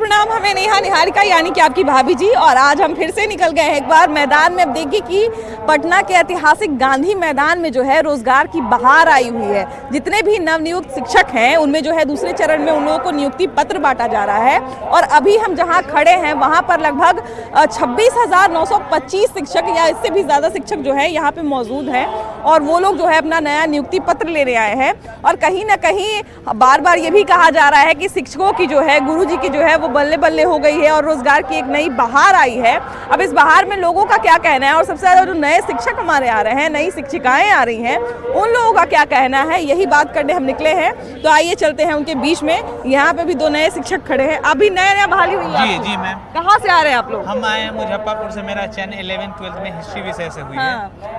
प्रणाम, हमें नेहा निहारिका यानी कि आपकी भाभी जी। और आज हम फिर से निकल गए हैं एक बार मैदान में। अब देखिए कि पटना के ऐतिहासिक गांधी मैदान में जो है रोजगार की बहार आई हुई है। जितने भी नवनियुक्त शिक्षक हैं उनमें जो है दूसरे चरण में उन लोगों को नियुक्ति पत्र बांटा जा रहा है। और अभी हम जहां खड़े हैं वहां पर लगभग 26,925 शिक्षक या इससे भी ज़्यादा शिक्षक जो है यहाँ पे मौजूद हैं और वो लोग जो है अपना नया नियुक्ति पत्र लेने आए हैं। और कहीं ना कहीं बार बार ये भी कहा जा रहा है कि शिक्षकों की जो है, गुरुजी की जो है वो बल्ले बल्ले हो गई है और रोजगार की एक नई बहार आई है। अब इस बहार में लोगों का क्या कहना है और सबसे ज़्यादा जो नए शिक्षक हमारे आ रहे हैं, नई शिक्षिकाएं आ रही हैं, उन लोगों का क्या कहना है, यही बात करने हम निकले हैं। तो आइए चलते हैं उनके बीच में। यहाँ पे भी दो नए शिक्षक खड़े हैं। अभी नया बहाली हुई है। जी मैम। कहाँ से आ रहे हैं आप लोग? हम आए हैं मुजफ्फरपुर से। मेरा चयन 11th-12th में हिस्ट्री विषय से हुई है।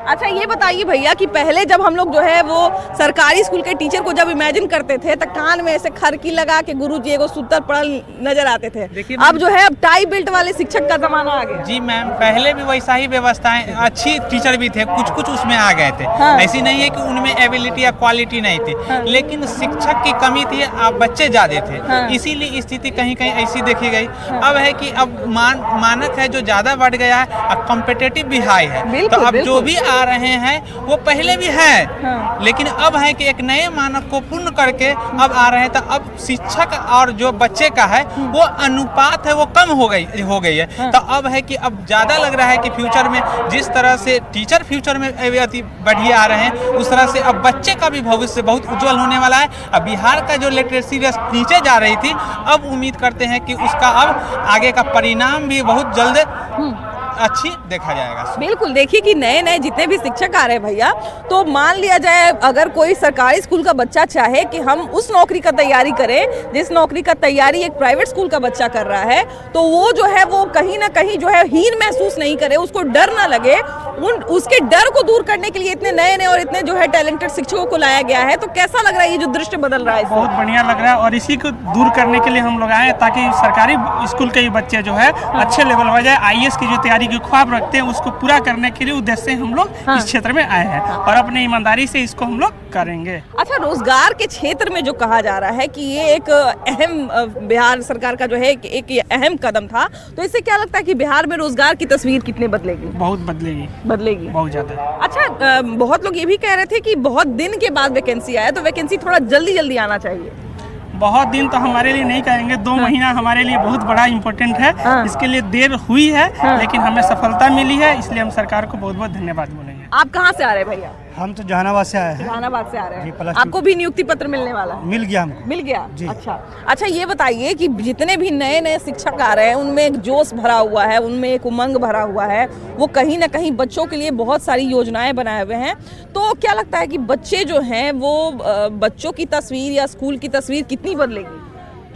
अच्छा ये बताइए भैया कि पहले जब हम लोग जो है वो सरकारी स्कूल के टीचर को जब इमेजिन करते थे तो कान में ऐसे खरकी लगा के गुरुजी एगो सूत्र पड़ल नजर आते थे। अब जो है अब टाई बेल्ट वाले शिक्षक का जमाना आ गया। जी मैम, पहले भी वैसा ही व्यवस्थाएं, अच्छी टीचर भी थे, कुछ उसमें आ गए थे। ऐसी नहीं है कि उनमें एबिलिटी या क्वालिटी नहीं थी, लेकिन शिक्षक की कमी थी, बच्चे ज्यादा थे, इसीलिए स्थिति कहीं कहीं ऐसी देखी गई। अब है कि अब मानक है जो ज्यादा बढ़ गया है, अब कॉम्पिटिटिव भी हाई है। तो अब जो भी आ रहे हैं वो पहले भी है, लेकिन अब है कि एक नए मानक को पूर्ण करके अब आ रहे हैं। तो अब शिक्षक और जो बच्चे का है वो अनुपात है वो कम हो गई है। तो अब है कि अब ज्यादा लग रहा है कि फ्यूचर में जिस तरह से टीचर फ्यूचर में बढ़िया आ रहे हैं, उस तरह से अब बच्चे का भी भविष्य बहुत उज्जवल होने वाला है। अब बिहार का जो लिटरेसी रेट नीचे जा रही थी, अब उम्मीद करते हैं कि उसका अब आगे का परिणाम भी बहुत जल्द अच्छी देखा जाएगा। बिल्कुल, देखिए कि नए नए जितने भी शिक्षक आ रहे हैं भैया, तो मान लिया जाए अगर कोई सरकारी स्कूल का बच्चा चाहे कि हम उस नौकरी का तैयारी करें जिस नौकरी का तैयारी एक प्राइवेट स्कूल का बच्चा कर रहा है, तो वो जो है वो कहीं ना कहीं जो है हीन महसूस नहीं करे, उसको डर ना लगे। उसके डर को दूर करने के लिए इतने नए नए और इतने जो है टैलेंटेड शिक्षकों को लाया गया है। तो कैसा लग रहा है ये जो दृश्य बदल रहा है? बहुत बढ़िया लग रहा है और इसी को दूर करने के लिए हम लोग आए ताकि सरकारी स्कूल के बच्चे जो है अच्छे लेवल हो जाए। IAS की जो तैयारी की ख्वाब रखते हैं उसको पूरा करने के लिए उद्देश्य से हम लोग इस क्षेत्र में आए हैं और अपने ईमानदारी से इसको हम लोग करेंगे। अच्छा, रोजगार के क्षेत्र में जो कहा जा रहा है कि ये एक अहम बिहार सरकार का जो है एक अहम कदम था, तो इससे क्या लगता है कि बिहार में रोजगार की तस्वीर कितने बदलेगी? बहुत बदलेगी, बहुत ज्यादा। अच्छा, बहुत लोग ये भी कह रहे थे कि बहुत दिन के बाद वैकेंसी आया, तो वैकेंसी थोड़ा जल्दी आना चाहिए। बहुत दिन तो हमारे लिए नहीं कहेंगे, 2 महीना हमारे लिए बहुत बड़ा इम्पोर्टेंट है। इसके लिए देर हुई है, लेकिन हमें सफलता मिली है, इसलिए हम सरकार को बहुत बहुत धन्यवाद बोलेंगे। आप कहाँ से आ रहे हैं भैया? हम तो जहानाबाद से आए हैं। जहानाबाद से आ रहे हैं। आपको भी नियुक्ति पत्र मिलने वाला है? मिल गया हमको। मिल गया जी। अच्छा ये बताइए कि जितने भी नए नए शिक्षक आ रहे हैं उनमें एक जोश भरा हुआ है, उनमें एक उमंग भरा हुआ है, वो कहीं ना कहीं बच्चों के लिए बहुत सारी योजनाएं बनाए हुए हैं। तो क्या लगता है कि बच्चे जो हैं वो बच्चों की तस्वीर या स्कूल की तस्वीर कितनी बदलेगी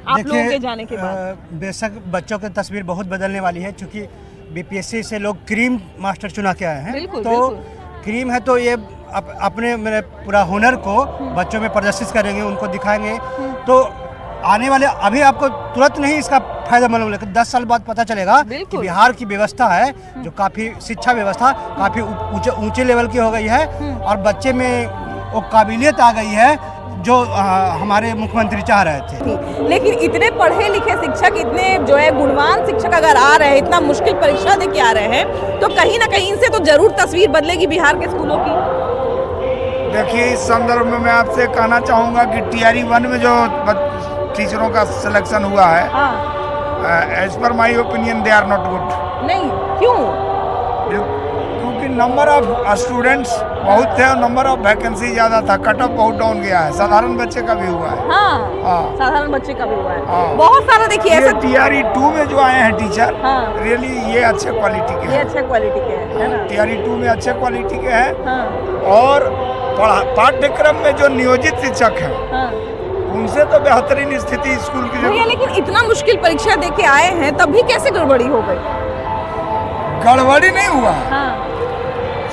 आप लोगों के जाने के बाद? बेशक बच्चों की तस्वीर बहुत बदलने वाली है, क्योंकि BPSC से लोग क्रीम मास्टर चुना के आए हैं। बिल्कुल। क्रीम है तो ये अपने मेरे पूरा हुनर को बच्चों में प्रदर्शित करेंगे, उनको दिखाएंगे। तो आने वाले अभी आपको तुरंत नहीं इसका फायदा मालूम, लेकिन 10 साल बाद पता चलेगा कि बिहार की व्यवस्था है जो काफ़ी शिक्षा व्यवस्था काफ़ी ऊंचे लेवल की हो गई है और बच्चे में वो काबिलियत आ गई है जो हमारे मुख्यमंत्री चाह रहे थे। लेकिन इतने पढ़े लिखे शिक्षक, इतने जो है गुणवान शिक्षक अगर आ रहे हैं, इतना मुश्किल परीक्षा दे के आ रहे हैं, तो कहीं ना कहीं इनसे तो जरूर तस्वीर बदलेगी बिहार के स्कूलों की। देखिए, इस संदर्भ में मैं आपसे कहना चाहूँगा कि TRE 1 में जो टीचरों का सिलेक्शन हुआ है, as per my opinion they are not good. नहीं, क्यों? क्योंकि नंबर ऑफ स्टूडेंट्स बहुत थे और नंबर ऑफ वैकेंसी ज्यादा था, कट ऑफ बहुत डाउन गया है। साधारण बच्चे का भी हुआ है। साधारण बच्चे का भी हुआ है। बहुत सारा देखिए ऐसा। TRE 2 में जो आए हैं टीचर, रियली ये अच्छे क्वालिटी के हैं। अच्छे क्वालिटी के हैं ना? TRE 2 में अच्छे क्वालिटी के हैं। और पाठ्यक्रम में जो नियोजित शिक्षक हैं उनसे तो बेहतरीन स्थिति स्कूल की। भैया लेकिन इतना मुश्किल परीक्षा दे के आए हैं, तब भी कैसे गड़बड़ी हो गई? गड़बड़ी नहीं हुआ,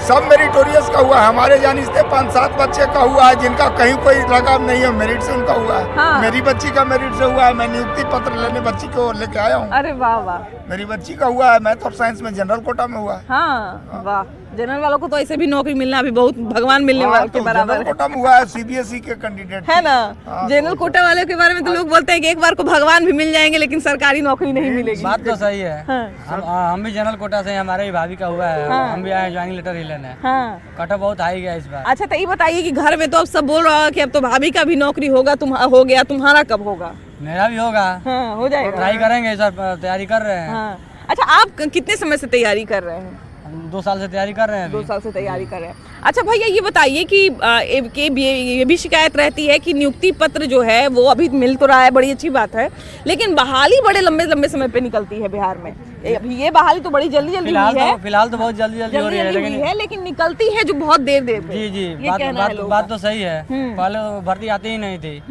सब मेरिटोरियस का हुआ है। हमारे जाने से 5-7 बच्चे का हुआ है जिनका कहीं कोई लगाव नहीं है, मेरिट से उनका हुआ है। मेरी बच्ची का मेरिट से हुआ है। मैं नियुक्ति पत्र लेने बच्ची को लेके आया हूँ। अरे वाह वाह। मेरी बच्ची का हुआ है मैथ और साइंस में, जनरल कोटा में हुआ है। हाँ वाह, जनरल वालों को तो ऐसे भी नौकरी मिलना अभी बहुत भगवान मिलने वाले के तो बराबर जनरल है। कोटा में हुआ है, सीबीएसई के कैंडिडेट है ना। हाँ, जनरल कोटा वाले के बारे में तो लोग बोलते हैं कि एक बार को भगवान भी मिल जाएंगे लेकिन सरकारी नौकरी नहीं मिलेगी। बात तो सही है। हाँ। हम भी जनरल कोटा से हैं, हमारे भी भाभी का हुआ है। हाँ। हम भी आए ज्वाइनिंग लेटर ही लेने। हाँ। कटा बहुत हाई गया इस बार। अच्छा तो ये बताइए कि घर में तो अब सब बोल रहा है कि अब तो भाभी का भी नौकरी होगा, तुम हो गया, तुम्हारा कब होगा? मेरा भी होगा। हाँ हो जाएगा। ट्राई करेंगे सर, तैयारी कर रहे हैं। हाँ। अच्छा आप कितने समय से तैयारी कर रहे हैं? हम 2 साल से तैयारी कर रहे हैं। 2 साल से तैयारी कर रहे हैं। अच्छा भैया ये बताइए कि ये भी शिकायत रहती है कि नियुक्ति पत्र जो है वो अभी मिल तो रहा है, बड़ी अच्छी बात है, लेकिन बहाली बड़े लंबे लंबे समय पे निकलती है बिहार में। अभी ये बहाली तो बड़ी जल्दी जल्दी हुई है, फिलहाल तो बहुत जल्दी जल्दी हो रही है, लेकिन निकलती है जो बहुत देर देर पे। जी जी, ये कहना है लोगों बात का। तो सही है। पहले तो भर्ती आती ही नहीं थी।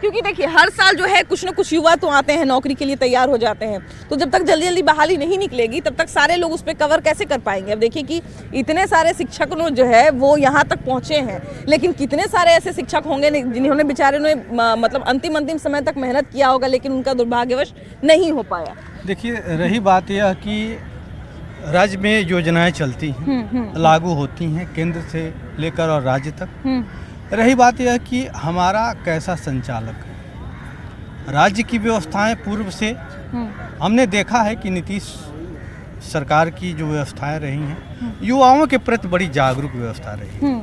क्योंकि देखिए हर साल जो है कुछ ना कुछ युवा तो आते हैं, नौकरी के लिए तैयार हो जाते हैं, तो जब तक जल्दी जल्दी बहाली नहीं निकलेगी तब तक सारे लोग उस पर कवर कैसे कर पाएंगे? अब देखिए कि इतने सारे शिक्षक जो है वो यहाँ तक पहुँचे हैं, लेकिन कितने सारे ऐसे शिक्षक होंगे जिन्होंने बेचारे ने मतलब अंतिम समय तक मेहनत किया होगा लेकिन उनका दुर्भाग्यवश नहीं हो पाया। देखिए रही बात यह कि राज्य में योजनाएं चलती हैं, लागू होती हैं केंद्र से लेकर और राज्य तक। रही बात यह कि हमारा कैसा संचालक है। राज्य की व्यवस्थाएं पूर्व से हमने देखा है कि नीतीश सरकार की जो व्यवस्थाएं रही हैं युवाओं के प्रति बड़ी जागरूक व्यवस्था रही है।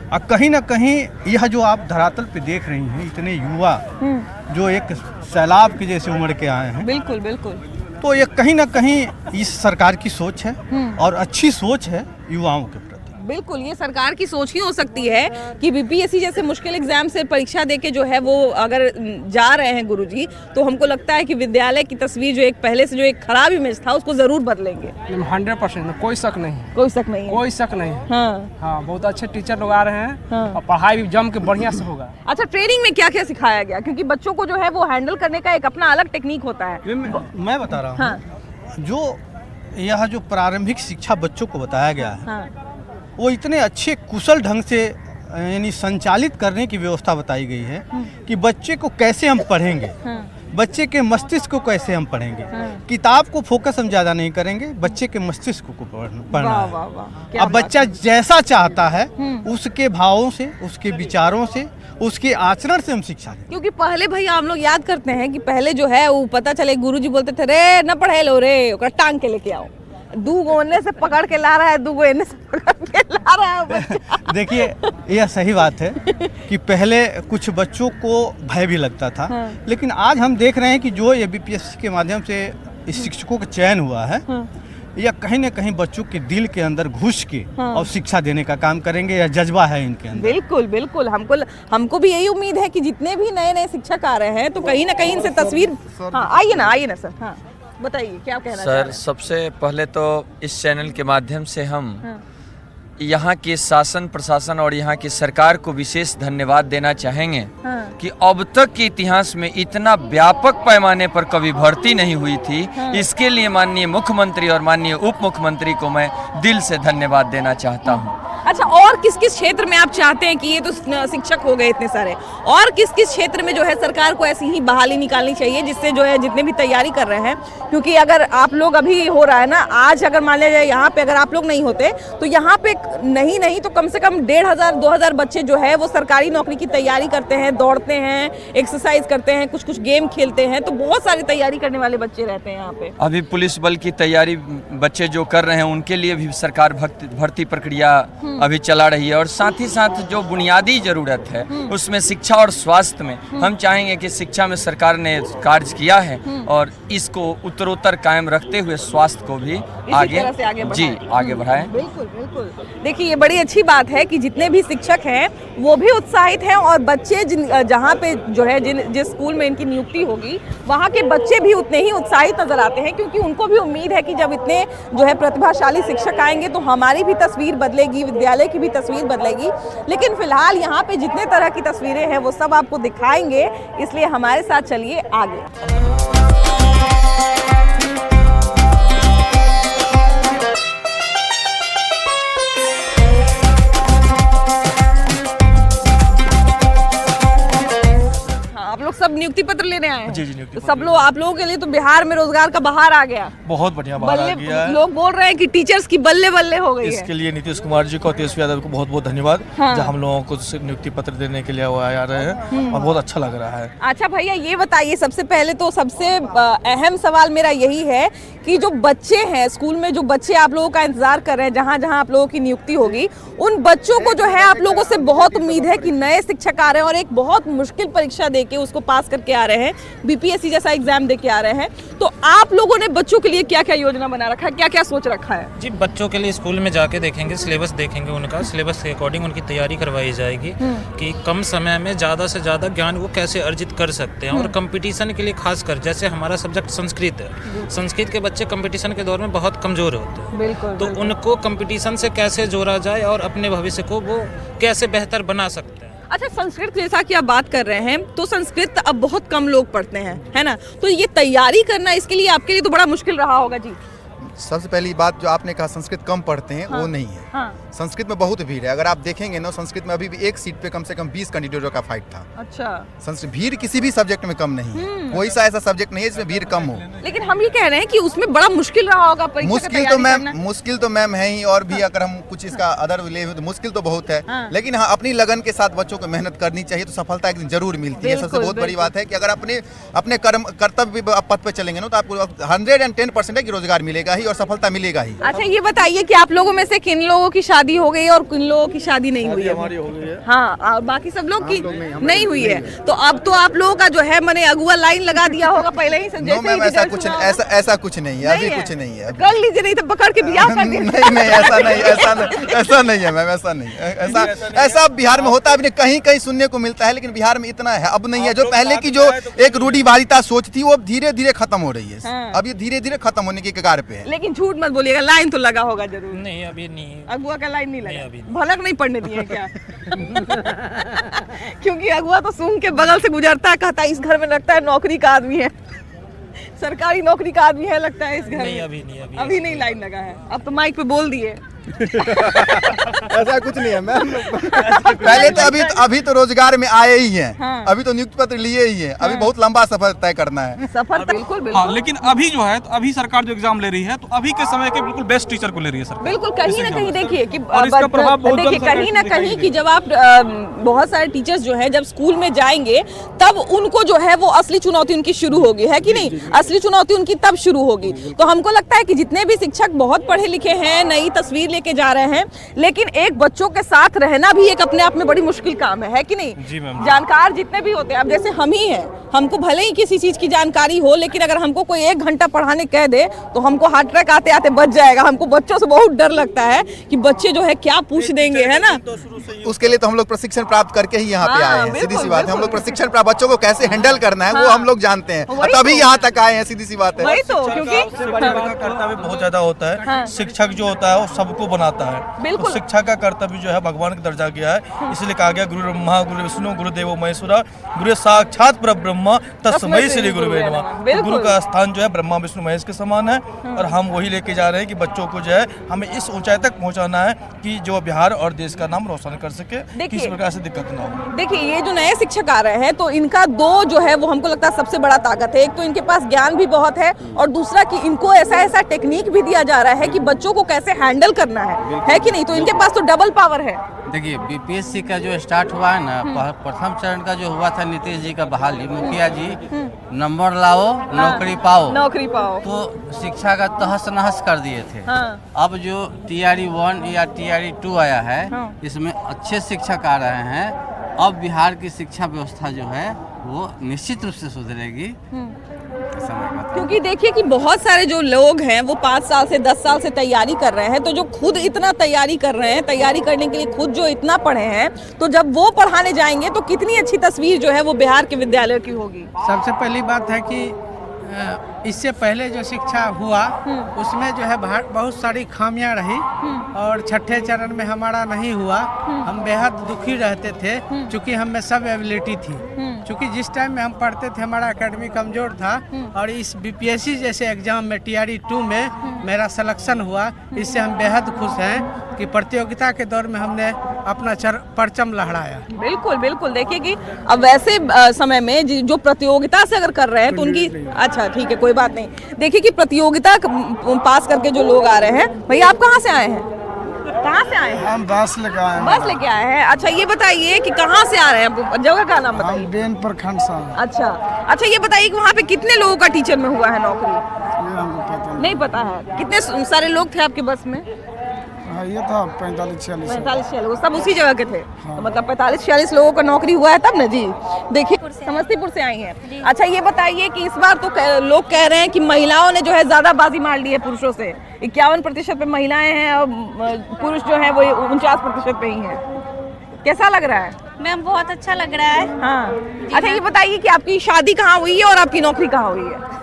और कहीं ना कहीं यह जो आप धरातल पे देख रही हैं, इतने युवा जो एक सैलाब के जैसे उमड़ के आए हैं, बिल्कुल बिल्कुल, तो ये कहीं ना कहीं इस सरकार की सोच है और अच्छी सोच है युवाओं के प्रति। बिल्कुल ये सरकार की सोच ही हो सकती है कि बीपीएससी जैसे मुश्किल एग्जाम से परीक्षा देके जो है वो अगर जा रहे हैं गुरुजी, तो हमको लगता है कि विद्यालय की तस्वीर जो एक पहले से जो एक खराब इमेज था उसको जरूर बदलेंगे। 100% कोई शक नहीं, कोई शक नहीं है। कोई शक नहीं। हाँ हाँ, बहुत अच्छे टीचर लोग आ रहे हैं। हाँ। और पढ़ाई भी जम के बढ़िया से होगा। अच्छा ट्रेनिंग में क्या क्या सिखाया गया? क्योंकि बच्चों को जो है वो हैंडल करने का एक अपना अलग टेक्निक होता है। मैं बता रहा हूँ। हाँ। जो यह जो प्रारंभिक शिक्षा बच्चों को बताया गया है, हाँ। वो इतने अच्छे कुशल ढंग से यानी संचालित करने की व्यवस्था बताई गई है कि बच्चे को कैसे हम पढ़ेंगे, बच्चे के मस्तिष्क को कैसे हम पढ़ेंगे। किताब को फोकस हम ज़्यादा नहीं करेंगे, बच्चे के मस्तिष्क को पढ़ना वाह है। वाह वाह, क्या अब बात बच्चा जैसा चाहता है उसके भावों से, उसके विचारों से, उसके आचरण से हम शिक्षा दें। क्योंकि पहले भैया हम लोग याद करते हैं कि पहले जो है वो पता चले गुरुजी बोलते थे रे न पढ़े लो रे, ओकरा टांग के लेके आओ, 2 गोने से पकड़ के ला रहा है, 2 गोने से पकड़ के ला रहा है बच्चा। देखिए यह सही बात है कि पहले कुछ बच्चों को भय भी लगता था, लेकिन आज हम देख रहे हैं कि जो ये बीपीएससी के माध्यम से इस शिक्षकों का चयन हुआ है, या कहीं ना कहीं बच्चों के दिल के अंदर घुस के और शिक्षा देने का काम करेंगे, या जज्बा है इनके अंदर। बिल्कुल बिल्कुल, हमको भी यही उम्मीद है कि जितने भी नए नए शिक्षक आ रहे हैं तो कहीं ना कहीं इनसे तस्वीर। हाँ आइए ना सर। हाँ बताइए क्या कहना चाह रहे सर। हैं? सबसे पहले तो इस चैनल के माध्यम से हम यहाँ के शासन प्रशासन और यहाँ की सरकार को विशेष धन्यवाद देना चाहेंगे कि अब तक के इतिहास में इतना व्यापक पैमाने पर कभी भर्ती नहीं हुई थी। इसके लिए माननीय मुख्यमंत्री और माननीय उप मुख्यमंत्री को मैं दिल से धन्यवाद देना चाहता हूँ। अच्छा और किस किस क्षेत्र में आप चाहते हैं कि ये तो शिक्षक हो गए इतने सारे, और किस किस क्षेत्र में जो है सरकार को ऐसी ही बहाली निकालनी चाहिए जिससे जो है जितने भी तैयारी कर रहे हैं, क्योंकि अगर आप लोग अभी हो रहा है ना, आज अगर मान लिया जाए यहाँ पे अगर आप लोग नहीं होते तो यहाँ पे नहीं तो कम से कम 1500-2000 बच्चे जो है वो सरकारी नौकरी की तैयारी करते हैं, दौड़ते हैं, एक्सरसाइज करते हैं, कुछ गेम खेलते हैं, तो बहुत सारी तैयारी करने वाले बच्चे रहते हैं यहाँ पे। अभी पुलिस बल की तैयारी बच्चे जो कर रहे हैं उनके लिए भी सरकार भर्ती प्रक्रिया अभी चला रही है, और साथ ही साथ जो बुनियादी जरूरत है उसमें शिक्षा और स्वास्थ्य में हम चाहेंगे कि शिक्षा में सरकार ने कार्य किया है और इसको उत्तरोत्तर कायम रखते हुए स्वास्थ्य को भी आगे बढ़ाएं। बिल्कुल बिल्कुल, देखिए ये बड़ी अच्छी बात है कि जितने भी शिक्षक हैं वो भी उत्साहित हैं, और बच्चे जहाँ पे जो है जिस स्कूल में इनकी नियुक्ति होगी वहाँ के बच्चे भी उतने ही उत्साहित नजर आते हैं, क्योंकि उनको भी उम्मीद है कि जब इतने जो है प्रतिभाशाली शिक्षक आएंगे तो हमारी भी तस्वीर बदलेगी, विद्यालय की भी तस्वीर बदलेगी। लेकिन फिलहाल यहाँ पे जितने तरह की तस्वीरें हैं वो सब आपको दिखाएंगे, इसलिए हमारे साथ चलिए आगे। आप लोग सब नियुक्ति पत्र लेने आए हैं? जी, नियुक्ति तो पत्र सब लोग, आप लोगों के लिए तो बिहार में रोजगार का बहार आ गया। बहुत बढ़िया बात आ गया है। लोग बोल रहे हैं कि टीचर्स की बल्ले बल्ले हो गई है। इसके लिए नीतीश कुमार जी को, तेजस्वी यादव को बहुत बहुत धन्यवाद, जो हम लोगों को नियुक्ति पत्र देने के लिए वो आ रहे हैं और बहुत अच्छा लग रहा है। अच्छा भैया, ये बताइए, सबसे पहले तो सबसे अहम सवाल मेरा यही है कि जो बच्चे हैं स्कूल में, जो बच्चे आप लोगों का इंतजार कर रहे हैं, जहां जहां आप लोगों की नियुक्ति होगी, उन बच्चों को जो है आप लोगों से बहुत उम्मीद है कि नए शिक्षक आ रहे हैं और एक बहुत मुश्किल परीक्षा देके उसको पास करके आ रहे हैं, बीपीएससी जैसा एग्जाम देके आ रहे हैं। तो आप लोगों ने बच्चों के लिए क्या क्या योजना बना रखा है, क्या क्या सोच रखा है? जी, बच्चों के लिए स्कूल में जाके देखेंगे, सिलेबस देखेंगे, उनका सिलेबस के अकॉर्डिंग उनकी तैयारी करवाई जाएगी कि कम समय में ज़्यादा से ज़्यादा ज्ञान वो कैसे अर्जित कर सकते हैं। और कंपटीशन के लिए खासकर, जैसे हमारा सब्जेक्ट संस्कृत है, संस्कृत के बच्चे कंपटीशन के दौर में बहुत कमज़ोर होते हैं। बिल्कुल, तो उनको कंपटीशन से कैसे जोड़ा जाए और अपने भविष्य को वो कैसे बेहतर बना सकते हैं। अच्छा, संस्कृत जैसा कि आप बात कर रहे हैं, तो संस्कृत अब बहुत कम लोग पढ़ते हैं, है ना? तो ये तैयारी करना इसके लिए आपके लिए तो बड़ा मुश्किल रहा होगा जी। सबसे पहली बात जो आपने कहा संस्कृत कम पढ़ते हैं, वो नहीं है। संस्कृत में बहुत भीड़ है। अगर आप देखेंगे ना, संस्कृत में अभी भी एक सीट पे कम से कम 20 कैंडिडेटों का फाइट था। अच्छा, संस्कृत भीड़ किसी भी सब्जेक्ट में कम नहीं है। कोई सा ऐसा सब्जेक्ट नहीं है जिसमें भीड़ कम हो। लेकिन हम ये कह रहे हैं कि उसमें बड़ा मुश्किल रहा होगा परीक्षा का तैयारी करना। मुश्किल तो मैम है ही, और भी अगर हम कुछ इसका अदर ले तो मुश्किल तो बहुत है। लेकिन हाँ, अपनी लगन के साथ बच्चों को मेहनत करनी चाहिए तो सफलता एक दिन जरूर मिलती है। सबसे बहुत बड़ी बात है कि अगर अपने कर्तव्य पथ पे चलेंगे ना, तो आपको 110% है कि रोजगार मिलेगा ही और सफलता मिलेगा ही। अच्छा, ये बताइए कि आप लोगों में से किन लोगों की शादी हो गई और किन लोगों की शादी नहीं हुई है? हमारी हो गई है। हाँ, और बाकी सब लोग की नहीं हुई है। तो अब तो आप लोगों का जो है मैंने अगुआ लाइन लगा दिया होगा पहले ही। नो मैम, ऐसा कुछ नहीं है, अभी कुछ नहीं है। कर लीजिए, नहीं तो पकड़ के ब्याह कर दीजिए। नहीं, ऐसा नहीं है मैम, ऐसा नहीं। ऐसा बिहार में होता है, कहीं कहीं सुनने को मिलता है, लेकिन बिहार में इतना है अब नहीं है। जो पहले की जो एक रूढ़िवादिता सोच थी, वो धीरे धीरे खत्म हो रही है। अब ये धीरे धीरे खत्म होने की कगार पे है। लेकिन झूठ मत बोलिएगा, लाइन तो लगा होगा जरूर। नहीं, अभी नहीं, अगुआ का लाइन नहीं लगा। अभी भनक नहीं पड़ने दिए क्या? क्योंकि अगुआ तो सूंघ के बगल से गुजरता है, कहता है इस घर में लगता है नौकरी का आदमी है, सरकारी नौकरी का आदमी है लगता है इस घर में। अभी नहीं लाइन लगा है। अब तो माइक पे बोल दिए। ऐसा कुछ नहीं है मैम। पहले तो अभी तो रोजगार में आए ही हैं। हाँ। अभी तो नियुक्ति पत्र लिए ही हैं। अभी बहुत लंबा सफर तय करना है। सफर बिल्कुल हाँ, लेकिन अभी जो है, तो अभी सरकार जो एग्जाम ले रही है, तो अभी के समय के बिल्कुल बेस्ट टीचर को ले रही है सरकार। बिल्कुल, कहीं ना कहीं देखिए कि इसका प्रभाव बहुत देखिए कहीं ना कहीं कि जब आप बहुत सारे टीचर्स जो हैं जब स्कूल में जाएंगे, तब उनको जो है वो असली चुनौती उनकी शुरू होगी, है कि नहीं? असली चुनौती उनकी तब शुरू होगी। तो हमको लगता है कि जितने भी शिक्षक बहुत पढ़े लिखे हैं, नई तस्वीर लेके जा रहे हैं, लेकिन एक बच्चों के साथ रहना भी एक अपने आप में बड़ी मुश्किल काम है कि नहीं? जी मैम। जानकार जितने भी होते हैं, अब जैसे हम ही हैं, हमको भले ही किसी चीज की जानकारी हो, लेकिन अगर हमको कोई 1 घंटा पढ़ाने कह दे तो हमको हार्ट अटैक आते आते बच जाएगा। हमको बच्चों से बहुत डर लगता है कि बच्चे जो है क्या पूछ देंगे, है ना? उसके लिए तो हम लोग प्रशिक्षण प्राप्त करके ही यहाँ पे आए हैं। सीधी सी बात है, हम लोग प्रशिक्षण प्राप्त, बच्चों को कैसे हैंडल करना है वो हम लोग जानते हैं, तभी यहाँ तक आए हैं। सीधी सी बात है। वही तो, क्योंकि कर्तव्य बहुत ज्यादा होता है। शिक्षक जो होता है वो सबको बनाता है। बिल्कुल। शिक्षा का कर्तव्य जो है भगवान का दर्जा गया है। इसलिए कहा गया गुरु ब्रह्मा गुरु विष्णु गुरुदेवो महेश्वरा गुरु साक्षात परब्रह्म तस्मै श्री गुरुवे नमः। गुरु का स्थान जो है ब्रह्मा विष्णु महेश के समान है, और हम वही लेके जा रहे हैं कि बच्चों को जो है हमें इस ऊंचाई तक पहुंचाना है कि जो बिहार और देश का नाम रोशन कर सके, किसी प्रकार से दिक्कत ना हो। देखिए, ये जो नए शिक्षक आ रहे हैं, तो इनका दो जो है वो हमको लगता है सबसे बड़ा ताकत है। एक तो इनके पास ज्ञान भी बहुत है, और दूसरा कि इनको ऐसा टेक्निक भी दिया जा रहा है कि बच्चों को कैसे हैंडल करना है कि नहीं? तो इनके पास तो डबल पावर है। देखिए, बीपीएससी का जो स्टार्ट हुआ है ना, प्रथम चरण का जो हुआ था नीतीश जी का बहाली, मुखिया जी नंबर लाओ नौकरी पाओ, तो शिक्षा का तहस नहस कर दिए थे। अब जो TRE 1 या TRE 2 आया है, इसमें अच्छे शिक्षक आ रहे हैं। अब बिहार की शिक्षा व्यवस्था जो है वो निश्चित रूप से सुधरेगी। क्योंकि देखिए कि बहुत सारे जो लोग हैं वो 5 साल से 10 साल से तैयारी कर रहे हैं, तो जो खुद इतना तैयारी कर रहे हैं, तैयारी करने के लिए खुद जो इतना पढ़े हैं, तो जब वो पढ़ाने जाएंगे तो कितनी अच्छी तस्वीर जो है वो बिहार के विद्यालय की होगी। सबसे पहली बात है कि इससे पहले जो शिक्षा हुआ उसमें जो है बहुत सारी खामियां रही, और छठे चरण में हमारा नहीं हुआ। हम बेहद दुखी रहते थे, क्योंकि हम में सब एबिलिटी थी। क्योंकि जिस टाइम में हम पढ़ते थे हमारा एकेडमी कमज़ोर था, और इस बीपीएससी जैसे एग्ज़ाम में TRE 2 में मेरा सिलेक्शन हुआ, इससे हम बेहद खुश हैं। कि प्रतियोगिता के दौर में हमने अपना परचम लहराया। बिल्कुल बिल्कुल, देखिए कि अब वैसे समय में जो प्रतियोगिता से अगर कर रहे हैं तो उनकी अच्छा ठीक है कोई बात नहीं। देखिए कि प्रतियोगिता पास करके जो लोग आ रहे हैं, भैया आप कहाँ से आए हैं? कहाँ से आए हैं? हम बस लेके आए हैं। बस लेके आए हैं। अच्छा ये बताइए कि कहाँ से आ रहे हैं, जगह का नाम बताइए। हम बेन प्रखंड से। अच्छा ये बताइए कि वहाँ पे कितने लोगों का टीचर में हुआ है नौकरी? ये हमको पता नहीं पता है। कितने सारे लोग थे आपके बस में? ये था 45-46 लोग, सब उसी जगह के थे। तो मतलब 45-46 लोगों का नौकरी हुआ है तब ना जी। देखिए समस्तीपुर से आई हैं। अच्छा ये बताइए कि इस बार तो लोग कह रहे हैं कि महिलाओं ने जो है ज्यादा बाजी मार ली है पुरुषों से। 51% पे महिलाएं हैं और पुरुष जो है वो 49% पे ही है। कैसा लग रहा है मैम? बहुत अच्छा लग रहा है। हाँ अच्छा ये बताइए कि आपकी शादी कहाँ हुई है और आपकी नौकरी कहाँ हुई है?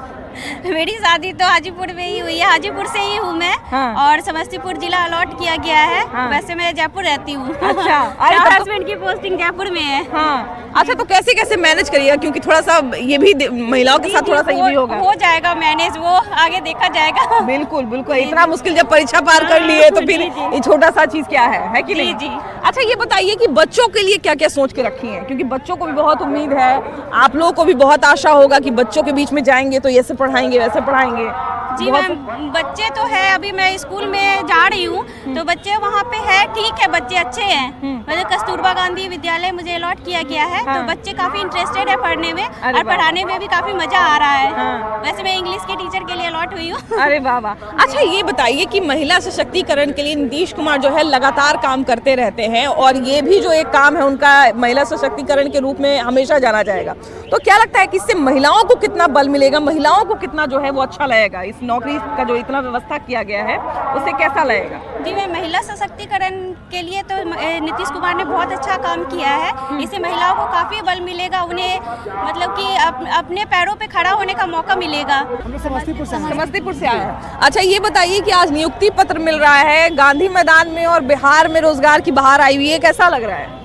मेरी शादी तो हाजीपुर में ही हुई है। हाजीपुर से ही हूँ मैं। हाँ। और समस्तीपुर जिला अलॉट किया गया है। हाँ। वैसे मैं जयपुर रहती हूँ। अच्छा हस्बैंड की पोस्टिंग जयपुर में है। हाँ अच्छा तो कैसे कैसे मैनेज करिएगा, क्योंकि थोड़ा सा ये भी महिलाओं के साथ थोड़ा सा ये भी होगा। हो जाएगा मैनेज, वो आगे देखा जाएगा। बिल्कुल बिल्कुल, इतना मुश्किल जब परीक्षा पार कर लिए तो फिर ये छोटा सा चीज क्या है कि नहीं? जी। अच्छा ये बताइए कि बच्चों के लिए क्या क्या सोच के रखी है, क्योंकि बच्चों को भी बहुत उम्मीद है, आप लोगों को भी बहुत आशा होगा कि बच्चों के बीच में जाएंगे तो ऐसे पढ़ाएंगे वैसे पढ़ाएंगे। जी मैम, बच्चे तो है, अभी मैं स्कूल में जा रही हूँ तो बच्चे वहाँ पे है, ठीक है, बच्चे अच्छे हैं। मतलब कस्तूरबा गांधी विद्यालय मुझे अलॉट किया गया है। तो बच्चे काफी इंटरेस्टेड है पढ़ने में और पढ़ाने में भी काफी मजा आ रहा है। वैसे मैं इंग्लिश के टीचर के लिए अलॉट हुई हूँ। अरे वाह वाह। अच्छा ये बताइए कि महिला सशक्तिकरण के लिए नीतीश कुमार जो है लगातार काम करते रहते हैं और ये भी जो एक काम है उनका महिला सशक्तिकरण के रूप में हमेशा जाना जाएगा। तो क्या लगता है कि इससे महिलाओं को कितना बल मिलेगा, महिलाओं को कितना जो है वो अच्छा लगेगा? इस नौकरी का जो इतना व्यवस्था किया गया है उससे कैसा लगेगा? जी मैं महिला सशक्तिकरण के लिए तो नीतीश कुमार ने बहुत अच्छा काम किया है। इससे महिलाओं को काफी बल मिलेगा, उन्हें मतलब कि अपने पैरों पे खड़ा होने का मौका मिलेगा। समस्तीपुर से आए हैं। अच्छा ये बताइए कि आज नियुक्ति पत्र मिल रहा है गांधी मैदान में और बिहार में रोजगार की बहार आई हुई है, कैसा लग रहा है?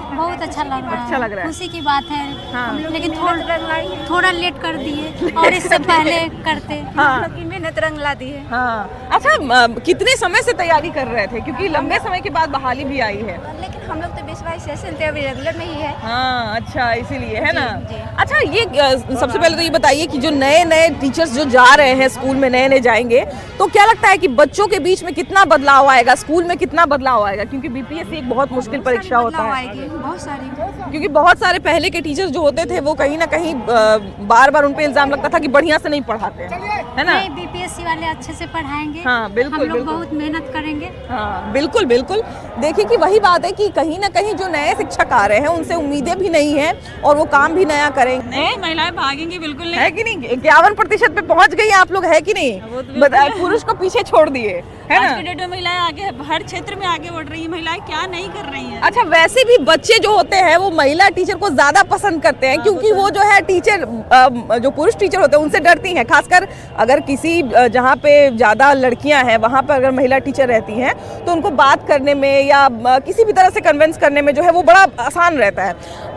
बहुत अच्छा लग रहा है। अच्छा लग रहा है, खुशी की बात है। हाँ। लेकिन थोड़ा लेट कर दिए और इससे पहले करते। हाँ। मेहनत रंग ला दी है। हाँ। अच्छा कितने समय से तैयारी कर रहे थे, क्योंकि लंबे समय के बाद बहाली भी आई है? लेकिन हम लोग तो 20-22 सेशन थे, अभी रेगुलर में ही है। हाँ अच्छा इसीलिए है ना। जी। अच्छा ये सबसे पहले तो ये बताइए कि जो नए नए टीचर्स जो जा रहे हैं स्कूल में, नए नए जाएंगे, तो क्या लगता है कि बच्चों के बीच में कितना बदलाव आएगा, स्कूल में कितना बदलाव आएगा? क्योंकि बीपीएससी एक बहुत मुश्किल परीक्षा होता है, बहुत सारी, क्योंकि बहुत सारे पहले के टीचर्स जो होते थे वो कहीं ना कहीं बार बार उन पे इल्जाम लगता था कि बढ़िया से नहीं पढ़ाते हैं, है ना? नहीं, बीपीएससी वाले अच्छे से पढ़ाएंगे। हाँ बिल्कुल, हम लोग बहुत मेहनत करेंगे। हाँ बिल्कुल बिल्कुल। देखिए कि वही बात है कि कहीं ना कहीं जो नए शिक्षक आ रहे हैं उनसे उम्मीदें भी नहीं है और वो काम भी नया करेंगे। नहीं, महिलाएं भागेंगी बिल्कुल नहीं, है कि नहीं? 51% पे पहुंच गई आप लोग, है कि नहीं? पुरुष को पीछे छोड़ दिए, है ना? आज के डेट में महिलाएं आगे, हर क्षेत्र में आगे बढ़ रही है। महिलाएं क्या नहीं कर रही हैं। अच्छा वैसे भी बच्चे जो होते हैं वो महिला टीचर को ज्यादा पसंद करते हैं, क्योंकि वो जो है टीचर जो पुरुष टीचर होते हैं उनसे डरती हैं। खासकर अगर किसी जहाँ पे ज्यादा लड़कियां हैं वहाँ पर अगर महिला टीचर रहती हैं तो उनको बात करने में या किसी भी तरह से कन्विंस करने में जो है वो बड़ा आसान रहता है।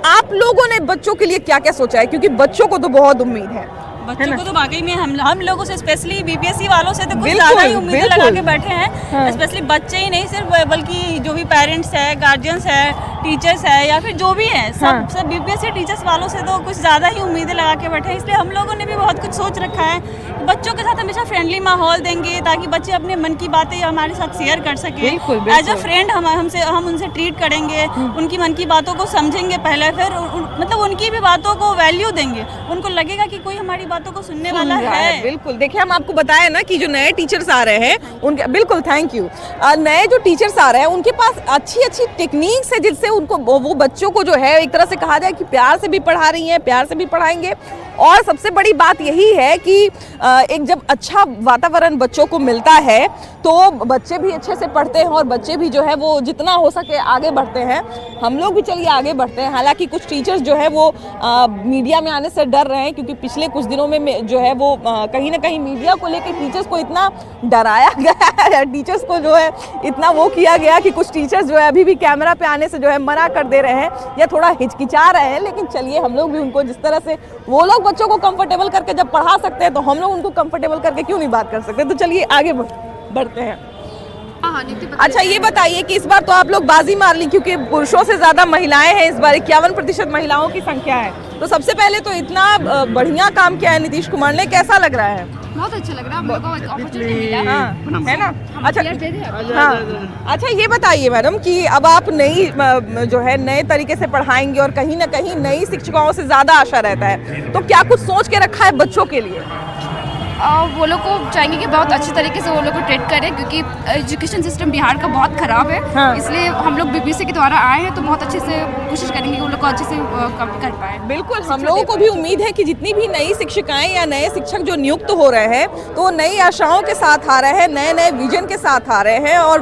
आप लोगों ने बच्चों के लिए क्या क्या सोचा है, क्योंकि बच्चों को तो बहुत उम्मीद है? बच्चों को तो वाकई में हम लोगों से, स्पेशली बीपीएससी वालों से तो कुछ ज्यादा ही उम्मीदें लगा के बैठे हैं। स्पेशली बच्चे ही नहीं सिर्फ, बल्कि जो भी पेरेंट्स है, गार्जियंस है, टीचर्स है या फिर जो भी है, सब बीपीएससी टीचर्स वालों से तो कुछ ज्यादा ही उम्मीदें लगा के बैठे हैं। इसलिए हम लोगों ने भी बहुत कुछ सोच रखा है। बच्चों के साथ हमेशा फ्रेंडली माहौल देंगे ताकि बच्चे अपने मन की बातें हमारे साथ शेयर कर सके। एज अ फ्रेंड हम उनसे ट्रीट करेंगे, उनकी मन की बातों को समझेंगे पहले, फिर मतलब उनकी भी बातों को वैल्यू देंगे। उनको लगेगा कि कोई हमारी बातों को सुनने वाला है। बिल्कुल। देखिए हम आपको बताएं ना कि जो नए टीचर्स आ रहे हैं उनके, बिल्कुल थैंक यू, नए जो टीचर्स आ रहे हैं उनके पास अच्छी अच्छी टेक्निक्स है जिससे उनको वो बच्चों को जो है एक तरह से कहा जाए कि प्यार से भी पढ़ा रही हैं, प्यार से भी पढ़ाएंगे। और सबसे बड़ी बात यही है कि एक जब अच्छा वातावरण बच्चों को मिलता है तो बच्चे भी अच्छे से पढ़ते हैं और बच्चे भी जो है वो जितना हो सके आगे बढ़ते हैं। हम लोग भी चलिए आगे बढ़ते हैं। हालांकि कुछ टीचर्स जो है वो मीडिया में आने से डर रहे हैं, क्योंकि पिछले कुछ दिनों में जो है वो कहीं ना कहीं मीडिया को लेकर टीचर्स को इतना डराया गया है, टीचर्स को जो है इतना वो किया गया कि कुछ टीचर्स जो है अभी भी कैमरा पे आने से जो है मना कर दे रहे हैं या थोड़ा हिचकिचा रहे हैं। लेकिन चलिए हम लोग भी उनको, जिस तरह से वो लोग बच्चों को कंफर्टेबल करके जब पढ़ा सकते हैं तो हम लोग उनको कंफर्टेबल करके क्यों नहीं बात कर सकते? तो चलिए आगे बढ़ते हैं। हाँ, नियुक्ति पत्र। अच्छा ये बताइए कि इस बार तो आप लोग बाजी मार ली क्योंकि पुरुषों से ज्यादा महिलाएं हैं, इस बार 51% महिलाओं की संख्या है। तो सबसे पहले तो इतना बढ़िया काम किया है नीतीश कुमार ने, कैसा लग रहा है? बहुत अच्छा लग रहा है, हम लोगों को अपॉर्चुनिटी मिला हाँ, है ना? अच्छा दे दें। हाँ, अच्छा ये बताइए मैडम कि अब आप नई जो है नए तरीके से पढ़ाएंगे और कहीं ना कहीं नई शिक्षिकाओं से ज्यादा आशा रहता है, तो क्या कुछ सोच के रखा है बच्चों के लिए? वो लोग को चाहेंगे कि बहुत अच्छी तरीके से वो लोग को ट्रीट करें, क्योंकि एजुकेशन सिस्टम बिहार का बहुत ख़राब है। हाँ। इसलिए हम लोग बीपीएससी के द्वारा आए हैं, तो बहुत अच्छे से कोशिश करेंगे कि वो लोग को अच्छे से काम कर पाए। बिल्कुल, हम लोगों को भी उम्मीद है कि जितनी भी नई शिक्षिकाएं या नए शिक्षक जो नियुक्त हो रहे हैं तो वो नई आशाओं के साथ आ रहे हैं, नए नए विजन के साथ आ रहे हैं और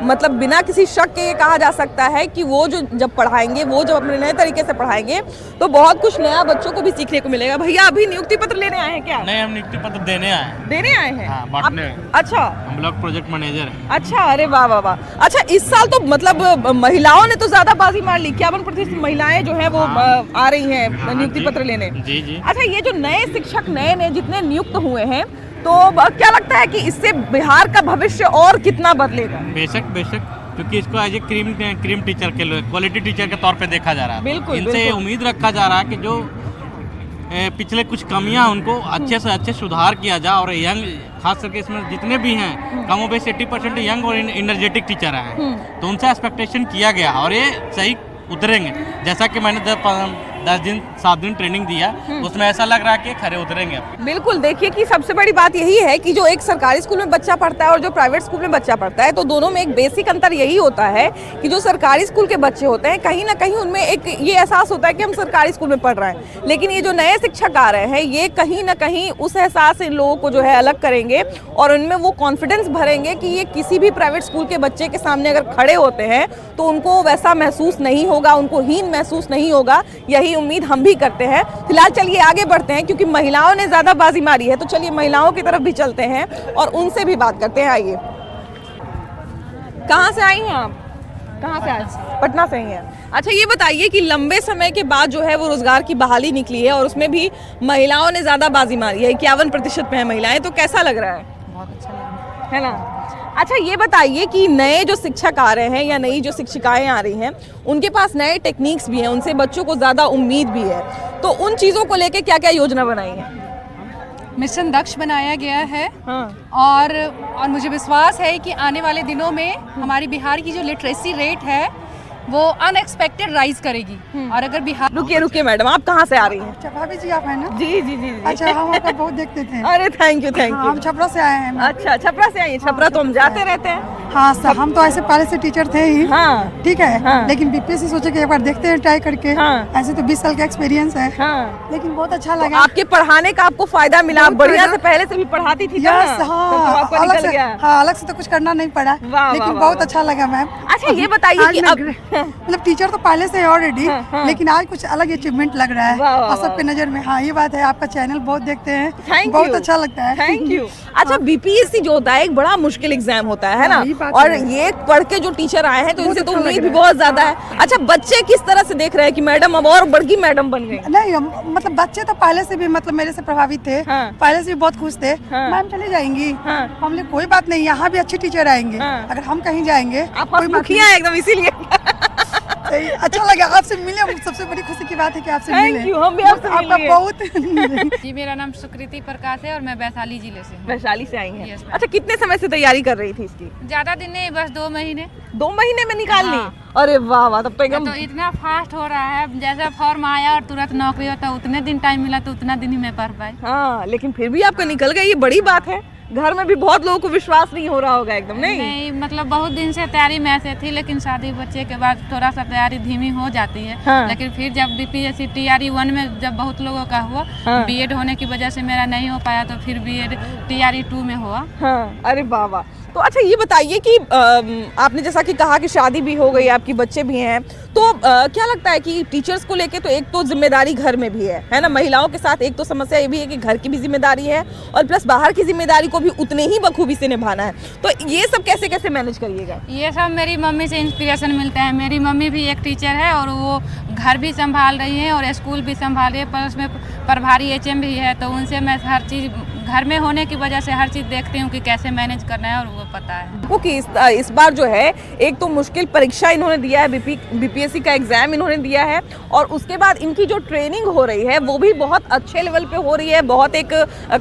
मतलब बिना किसी शक के ये कहा जा सकता है कि वो जो जब पढ़ाएंगे, वो जब अपने नए तरीके से पढ़ाएंगे तो बहुत कुछ नया बच्चों को भी सीखने को मिलेगा। भैया अभी नियुक्ति पत्र लेने आए हैं क्या? नहीं, हम नियुक्ति पत्र देने आए हैं। देने आए हैं? हाँ, बांटने। अच्छा, हम ब्लॉक प्रोजेक्ट मैनेजर हैं। अच्छा, अरे वाह वाह वाह। अच्छा इस साल तो मतलब महिलाओं ने तो ज्यादा बाजी मार ली, 51% महिलाएं जो है वो आ रही हैं नियुक्ति पत्र लेने। जी जी। अच्छा ये जो नए शिक्षक नए जितने नियुक्त हुए हैं तो क्या लगता है कि इससे बिहार का भविष्य और कितना बदलेगा? बेशक बेशक, क्योंकि इसको एज ए क्रीम टीचर के क्वालिटी टीचर के तौर पे देखा जा रहा है। बिल्कुल, इनसे बिल्कुल। उम्मीद रखा जा रहा है कि जो पिछले कुछ कमियां उनको अच्छे से अच्छे सुधार किया जाए और यंग खास करके इसमें जितने भी हैं कम बेश 80% यंग और एनर्जेटिक टीचर हैं, तो उनसे एक्सपेक्टेशन किया गया और ये सही उतरेंगे। जैसा कि मैंने 7 दिन ट्रेनिंग दिया, उसमें ऐसा लग रहा है कि खरे उतरेंगे। बिल्कुल, देखिए कि सबसे बड़ी बात यही है कि जो एक सरकारी स्कूल में बच्चा पढ़ता है और जो प्राइवेट स्कूल में बच्चा पढ़ता है तो दोनों में एक बेसिक अंतर यही होता है कि जो सरकारी स्कूल के बच्चे होते हैं कहीं ना कहीं उनमें एक ये एहसास होता है कि हम सरकारी स्कूल में पढ़ रहे हैं, लेकिन ये जो नए शिक्षक आ रहे हैं ये कहीं ना कहीं उस एहसास इन लोगों को जो है अलग करेंगे और उनमें वो कॉन्फिडेंस भरेंगे कि ये किसी भी प्राइवेट स्कूल के बच्चे के सामने अगर खड़े होते हैं तो उनको वैसा महसूस नहीं होगा, उनको हीन महसूस नहीं होगा। यही उम्मीद हम भी करते हैं। फिलहाल चलिए आगे बढ़ते हैं क्योंकि महिलाओं ने ज्यादा बाजी मारी है, तो चलिए महिलाओं की तरफ भी चलते हैं और उनसे भी बात करते हैं। आइए, कहाँ से आई हैं आप? कहाँ से आए? पटना से ही हैं। अच्छा ये बताइए कि लंबे समय के बाद जो है वो रोजगार की बहाली निकली है और उसमें भी महिलाओं ने ज्यादा बाजी मारी है, 51% पे है महिलाएं, तो कैसा लग रहा है? बहुत अच्छा लग रहा है ना? अच्छा ये बताइए कि नए जो शिक्षक आ रहे हैं या नई जो शिक्षिकाएं आ रही हैं उनके पास नए टेक्निक्स भी हैं, उनसे बच्चों को ज़्यादा उम्मीद भी है, तो उन चीज़ों को लेके क्या क्या योजना बनाई है? मिशन दक्ष बनाया गया है। हाँ। और मुझे विश्वास है कि आने वाले दिनों में हमारी बिहार की जो लिटरेसी रेट है वो अनएक्सपेक्टेड राइज करेगी। और अगर बिहार रुकिए मैडम, आप कहाँ से आ रही हैं? अच्छा भाभी जी आप है ना? जी जी जी। अच्छा हम आपका बहुत देखते थे। अरे थैंक यू। हम छपरा से आए हैं। अच्छा छपरा से आई हैं? छपरा तो हम जाते रहते हैं। हाँ सर, हम तो ऐसे पहले से टीचर थे ही। हाँ। ठीक है। हाँ। लेकिन बीपीएससी सोचे कि एक बार देखते हैं ट्राई करके। हाँ। ऐसे तो 20 साल का एक्सपीरियंस है। हाँ। लेकिन बहुत अच्छा लगा। तो आपके पढ़ाने का आपको फायदा मिला? आप बढ़िया से पहले से भी पढ़ाती थी? अलग से तो कुछ करना नहीं पड़ा, लेकिन बहुत अच्छा लगा मैम। अच्छा ये बताइए कि मतलब टीचर तो पहले से ऑलरेडी, लेकिन आज कुछ अलग अचीवमेंट लग रहा है और सबके नजर में। हाँ ये बात है, आपका चैनल बहुत देखते हैं, बहुत अच्छा लगता है। Thank you. अच्छा बीपीएससी जो होता है एक बड़ा मुश्किल एग्जाम होता है ना, और ये पढ़ के जो टीचर आए हैं तो इनसे तो उम्मीद भी बहुत ज्यादा है। अच्छा बच्चे किस तरह से देख रहे हैं कि मैडम अब और बड़की मैडम बन गई? नहीं मतलब बच्चे तो पहले से भी मतलब मेरे से प्रभावित थे। पहले से भी बहुत खुश थे। मैम चली जाएंगी, हमने कोई बात नहीं, यहाँ भी अच्छे टीचर आएंगे। अगर हम कहीं जाएंगे कोई मुखिया है एकदम, इसीलिए अच्छा लगा आपसे मिले। सबसे बड़ी खुशी की बात है कि आपसे मिले। थैंक यू, हम भी आपसे आपका बहुत जी। मेरा नाम सुकृति प्रकाश है और मैं वैशाली जिले से हूँ। वैशाली से आई हैं? अच्छा कितने समय से तैयारी कर रही थी इसकी? ज्यादा दिन नहीं, बस 2 महीने। 2 महीने में निकाल ली? अरे वाह वाह, तब तो इतना फास्ट हो रहा है, जैसे फॉर्म आया और तुरंत नौकरी होता, उतने दिन टाइम मिला तो उतना दिन ही मैं पढ़ पाई। हाँ लेकिन फिर भी आपका निकल गया, ये बड़ी बात है। घर में भी बहुत लोगों को विश्वास नहीं हो रहा होगा एकदम? नहीं मतलब बहुत दिन से तैयारी में से थी, लेकिन शादी बच्चे के बाद थोड़ा सा तैयारी धीमी हो जाती है। हाँ। लेकिन फिर जब बीपीएससी टीआरई 1 में जब बहुत लोगों का हुआ, हाँ। बीएड होने की वजह से मेरा नहीं हो पाया, तो फिर बीएड टीआरई 2 में हुआ। हाँ। अरे वाह। तो अच्छा ये बताइए कि आपने जैसा कि कहा कि शादी भी हो गई, आपकी बच्चे भी हैं, तो क्या लगता है कि टीचर्स को लेके तो एक तो जिम्मेदारी घर में भी है ना? महिलाओं के साथ एक तो समस्या ये भी है कि घर की भी जिम्मेदारी है और प्लस बाहर की जिम्मेदारी को भी उतने ही बखूबी से निभाना है, तो ये सब कैसे मैनेज करिएगा? ये सब मेरी मम्मी से इंस्पिरेशन मिलता है। मेरी मम्मी भी एक टीचर है और वो घर भी संभाल रही है और स्कूल भी संभाल रही है, पर उसमें प्रभारी HM भी है, तो उनसे मैं हर चीज़ घर में होने की वजह से हर चीज़ देखती हूँ कि कैसे मैनेज करना है और वो पता है वो कि इस बार जो है एक तो मुश्किल परीक्षा इन्होंने दिया है, बीपीएससी का एग्जाम इन्होंने दिया है और उसके बाद इनकी जो ट्रेनिंग हो रही है वो भी बहुत अच्छे लेवल पे हो रही है, बहुत एक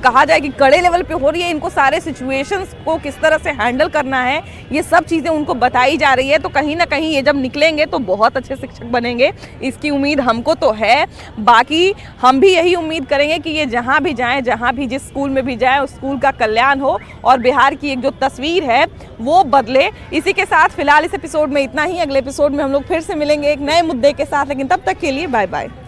कहा जाए कि कड़े लेवल पे हो रही है। इनको सारे सिचुएशंस को किस तरह से हैंडल करना है ये सब चीज़ें उनको बताई जा रही है। तो कहीं ना कहीं ये जब निकलेंगे तो बहुत अच्छे शिक्षक बनेंगे, इसकी उम्मीद हमको तो है। बाकी हम भी यही उम्मीद करेंगे कि ये जहाँ भी जाएँ, जहाँ भी जिस स्कूल में भी जाएँ उस स्कूल का कल्याण हो और बिहार की एक जो तस्वीर है वो बदले। इसी के साथ फिलहाल इस एपिसोड में इतना ही। अगले एपिसोड में हम लोग फिर से मिलेंगे एक नए मुद्दे के साथ, लेकिन तब तक के लिए बाय बाय।